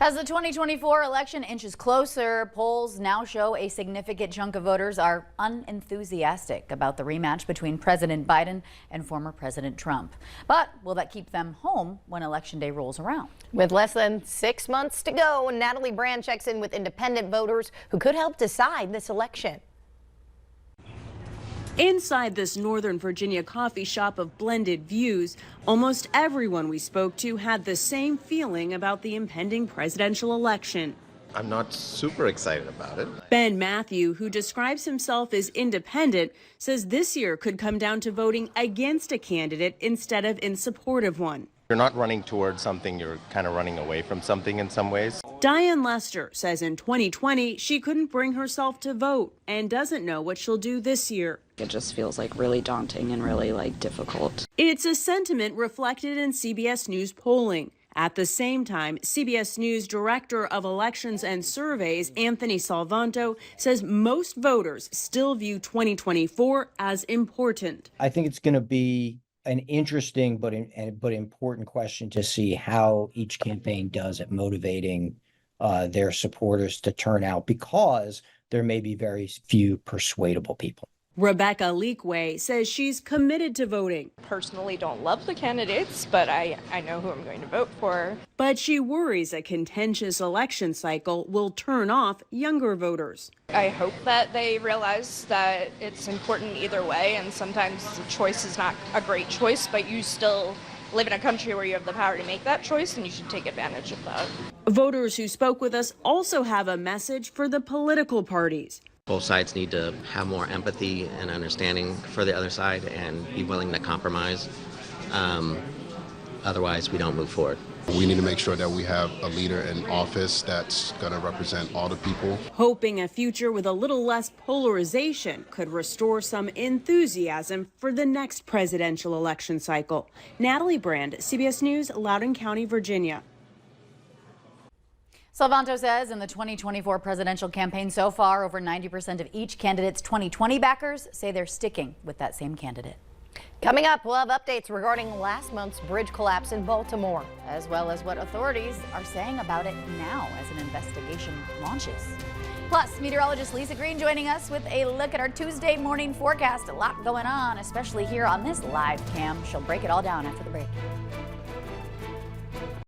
As the 2024 election inches closer, polls now show a significant chunk of voters are unenthusiastic about the rematch between President Biden and former President Trump. But will that keep them home when Election Day rolls around? With less than 6 months to go, Natalie Brand checks in with independent voters who could help decide this election. Inside this Northern Virginia coffee shop of blended views, almost everyone we spoke to had the same feeling about the impending presidential election. I'm not super excited about it. Ben Matthew, who describes himself as independent, says this year could come down to voting against a candidate instead of in support of one. You're not running towards something, you're kind of running away from something in some ways. Diane Lester says in 2020 she couldn't bring herself to vote and doesn't know what she'll do this year. It just feels really daunting and really difficult. It's a sentiment reflected in CBS News polling. At the same time, CBS News Director of Elections and Surveys, Anthony Salvanto, says most voters still view 2024 as important. I think it's going to be an interesting but important question to see how each campaign does at motivating their supporters to turn out, because there may be very few persuadable people. Rebecca Leakway says she's committed to voting. Personally don't love the candidates, but I know who I'm going to vote for. But she worries a contentious election cycle will turn off younger voters. I hope that they realize that it's important either way, and sometimes the choice is not a great choice, but you still live in a country where you have the power to make that choice, and you should take advantage of that. Voters who spoke with us also have a message for the political parties. Both sides need to have more empathy and understanding for the other side and be willing to compromise. Otherwise, we don't move forward. We need to make sure that we have a leader in office that's going to represent all the people. Hoping a future with a little less polarization could restore some enthusiasm for the next presidential election cycle. Natalie Brand, CBS News, Loudoun County, Virginia. Salvanto says in the 2024 presidential campaign so far, over 90% of each candidate's 2020 backers say they're sticking with that same candidate. Coming up, we'll have updates regarding last month's bridge collapse in Baltimore, as well as what authorities are saying about it now as an investigation launches. Plus, meteorologist Lisa Green joining us with a look at our Tuesday morning forecast. A lot going on, especially here on this live cam. She'll break it all down after the break.